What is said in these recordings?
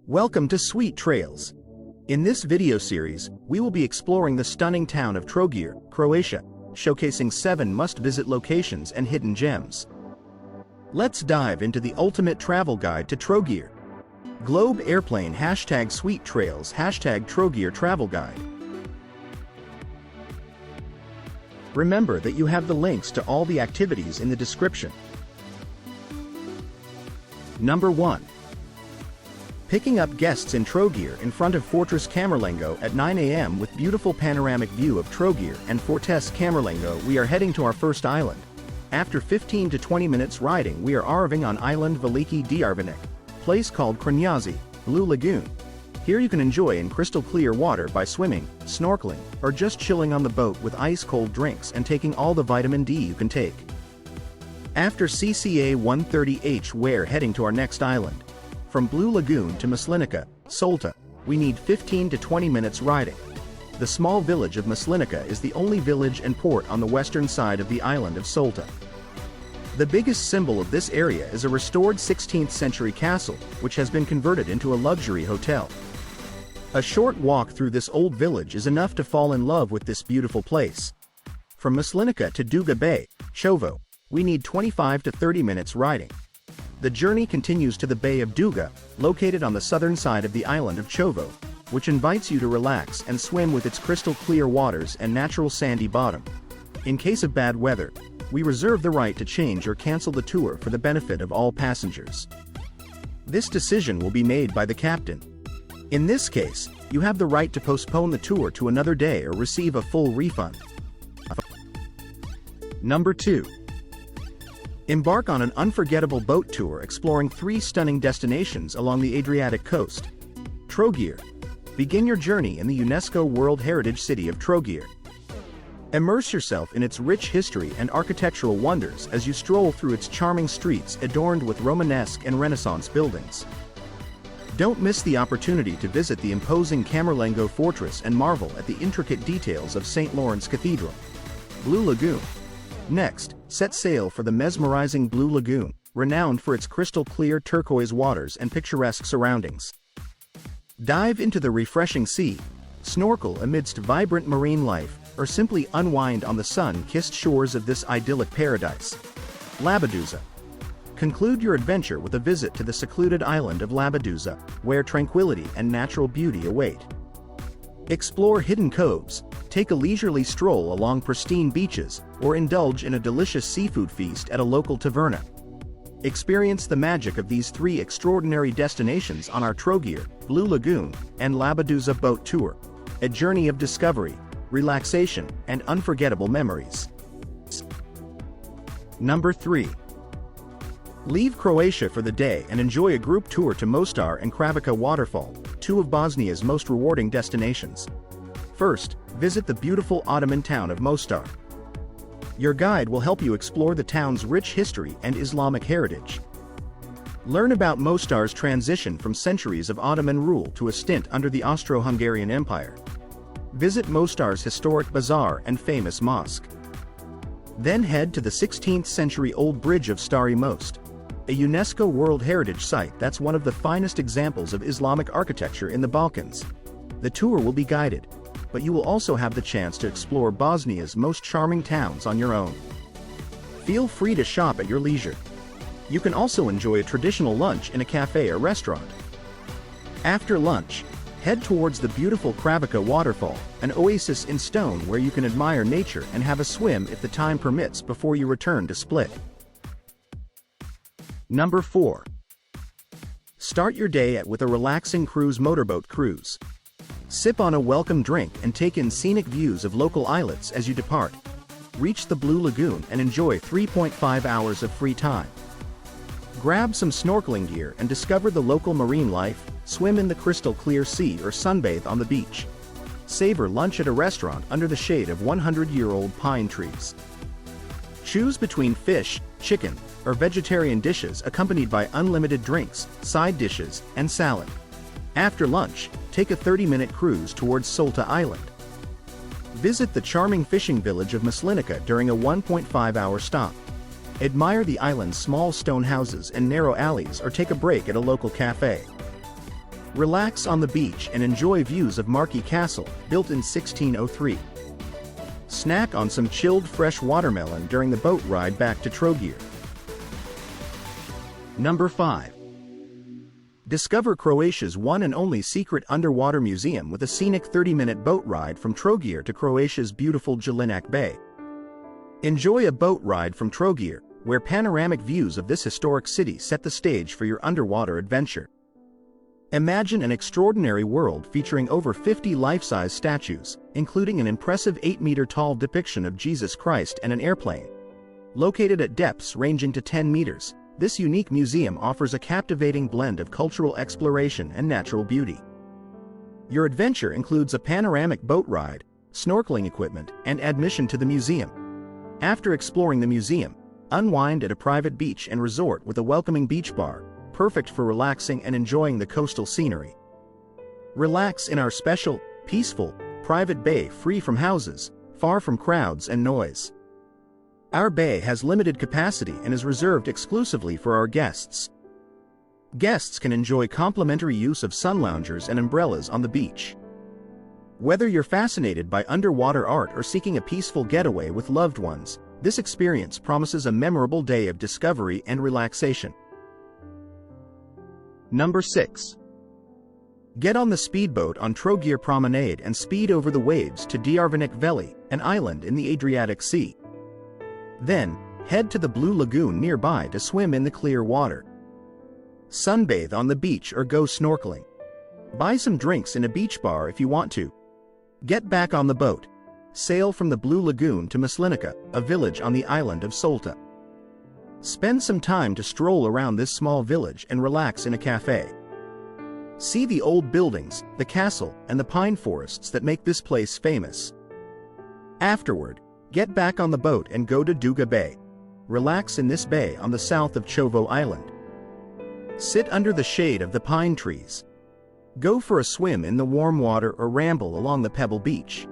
Welcome to SuiteTrails. In this video series, we will be exploring the stunning town of Trogir, Croatia, showcasing 7 must-visit locations and hidden gems. Let's dive into the ultimate travel guide to Trogir. Globe Airplane #SuiteTrails #Trogir Travel Guide. Remember that you have the links to all the activities in the description. Number 1. Picking up guests in Trogir in front of Fortress Camerlengo at 9 a.m. with beautiful panoramic view of Trogir and Fortress Camerlengo. We are heading to our first island. After 15 to 20 minutes riding, we are arriving on island Veliki Djarvanik, place called Crnjazi, Blue Lagoon. Here you can enjoy in crystal clear water by swimming, snorkeling, or just chilling on the boat with ice-cold drinks and taking all the vitamin D you can take. After CCA 130H, we're heading to our next island. From Blue Lagoon to Maslinica, Solta, we need 15 to 20 minutes riding. The small village of Maslinica is the only village and port on the western side of the island of Solta. The biggest symbol of this area is a restored 16th century castle, which has been converted into a luxury hotel. A short walk through this old village is enough to fall in love with this beautiful place. From Maslinica to Duga Bay, Chovo, we need 25 to 30 minutes riding. The journey continues to the Bay of Duga, located on the southern side of the island of Chovo, which invites you to relax and swim with its crystal clear waters and natural sandy bottom. In case of bad weather, we reserve the right to change or cancel the tour for the benefit of all passengers. This decision will be made by the captain. In this case, you have the right to postpone the tour to another day or receive a full refund. Number 2. Embark on an unforgettable boat tour exploring 3 stunning destinations along the Adriatic coast. Trogir. Begin your journey in the UNESCO World Heritage City of Trogir. Immerse yourself in its rich history and architectural wonders as you stroll through its charming streets adorned with Romanesque and Renaissance buildings. Don't miss the opportunity to visit the imposing Camerlengo Fortress and marvel at the intricate details of St. Lawrence Cathedral. Blue Lagoon. Next, set sail for the mesmerizing Blue Lagoon, renowned for its crystal clear turquoise waters and picturesque surroundings. Dive into the refreshing sea, snorkel amidst vibrant marine life, or simply unwind on the sun-kissed shores of this idyllic paradise. Labaduza. Conclude your adventure with a visit to the secluded island of Labaduza, where tranquility and natural beauty await. Explore hidden coves, take a leisurely stroll along pristine beaches, or indulge in a delicious seafood feast at a local taverna. Experience the magic of these 3 extraordinary destinations on our Trogir, Blue Lagoon, and Labaduza boat tour. A journey of discovery, relaxation, and unforgettable memories. Number 3. Leave Croatia for the day and enjoy a group tour to Mostar and Kravaca Waterfall, 2 of Bosnia's most rewarding destinations. First, visit the beautiful Ottoman town of Mostar. Your guide will help you explore the town's rich history and Islamic heritage. Learn about Mostar's transition from centuries of Ottoman rule to a stint under the Austro-Hungarian Empire. Visit Mostar's historic bazaar and famous mosque. Then head to the 16th century old bridge of Stari Most, a UNESCO World Heritage Site that's one of the finest examples of Islamic architecture in the Balkans. The tour will be guided, but you will also have the chance to explore Bosnia's most charming towns on your own. Feel free to shop at your leisure. You can also enjoy a traditional lunch in a cafe or restaurant. After lunch, head towards the beautiful Kravaca Waterfall, an oasis in stone where you can admire nature and have a swim if the time permits before you return to Split. Number 4. Start your day with a relaxing cruise motorboat cruise. Sip on a welcome drink and take in scenic views of local islets as you depart. Reach the Blue Lagoon and enjoy 3.5 hours of free time. Grab some snorkeling gear and discover the local marine life, swim in the crystal clear sea or sunbathe on the beach. Savor lunch at a restaurant under the shade of 100-year-old pine trees. Choose between fish, chicken, or vegetarian dishes accompanied by unlimited drinks, side dishes, and salad. After lunch, take a 30-minute cruise towards Solta Island. Visit the charming fishing village of Maslinica during a 1.5-hour stop. Admire the island's small stone houses and narrow alleys or take a break at a local cafe. Relax on the beach and enjoy views of Marquis Castle, built in 1603. Snack on some chilled fresh watermelon during the boat ride back to Trogir. Number 5. Discover Croatia's one and only secret underwater museum with a scenic 30-minute boat ride from Trogir to Croatia's beautiful Jelinek Bay. Enjoy a boat ride from Trogir, where panoramic views of this historic city set the stage for your underwater adventure. Imagine an extraordinary world featuring over 50 life-size statues, including an impressive 8-meter-tall depiction of Jesus Christ and an airplane. Located at depths ranging to 10 meters, this unique museum offers a captivating blend of cultural exploration and natural beauty. Your adventure includes a panoramic boat ride, snorkeling equipment, and admission to the museum. After exploring the museum, unwind at a private beach and resort with a welcoming beach bar, perfect for relaxing and enjoying the coastal scenery. Relax in our special, peaceful, private bay free from houses, far from crowds and noise. Our bay has limited capacity and is reserved exclusively for our guests. Guests can enjoy complimentary use of sun loungers and umbrellas on the beach. Whether you're fascinated by underwater art or seeking a peaceful getaway with loved ones, this experience promises a memorable day of discovery and relaxation. Number 6. Get on the speedboat on Trogir Promenade and speed over the waves to Djarvanik Veli, an island in the Adriatic Sea. Then, head to the Blue Lagoon nearby to swim in the clear water. Sunbathe on the beach or go snorkeling. Buy some drinks in a beach bar if you want to. Get back on the boat. Sail from the Blue Lagoon to Maslinica, a village on the island of Solta. Spend some time to stroll around this small village and relax in a cafe. See the old buildings, the castle, and the pine forests that make this place famous. Afterward, get back on the boat and go to Duga Bay. Relax in this bay on the south of Chovo Island. Sit under the shade of the pine trees. Go for a swim in the warm water or ramble along the pebble beach.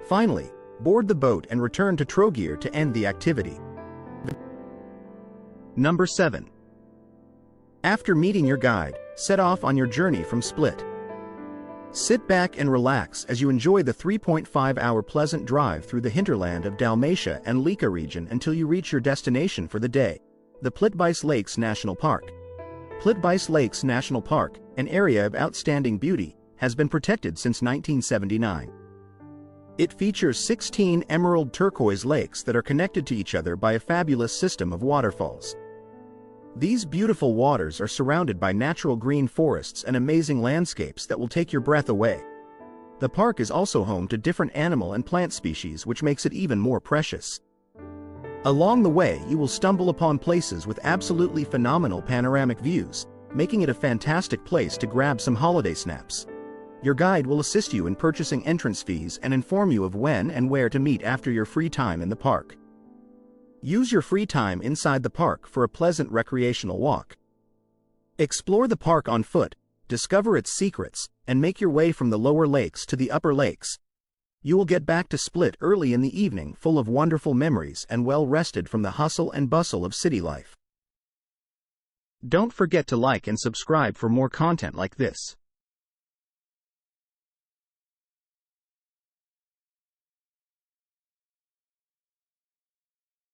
Finally, board the boat and return to Trogir to end the activity. Number 7. After meeting your guide, set off on your journey from Split. Sit back and relax as you enjoy the 3.5-hour pleasant drive through the hinterland of Dalmatia and Lika region until you reach your destination for the day, the Plitvice Lakes National Park. Plitvice Lakes National Park, an area of outstanding beauty, has been protected since 1979. It features 16 emerald turquoise lakes that are connected to each other by a fabulous system of waterfalls. These beautiful waters are surrounded by natural green forests and amazing landscapes that will take your breath away. The park is also home to different animal and plant species, which makes it even more precious. Along the way, you will stumble upon places with absolutely phenomenal panoramic views, making it a fantastic place to grab some holiday snaps. Your guide will assist you in purchasing entrance fees and inform you of when and where to meet after your free time in the park. Use your free time inside the park for a pleasant recreational walk. Explore the park on foot, discover its secrets, and make your way from the lower lakes to the upper lakes. You will get back to Split early in the evening full of wonderful memories and well rested from the hustle and bustle of city life. Don't forget to like and subscribe for more content like this.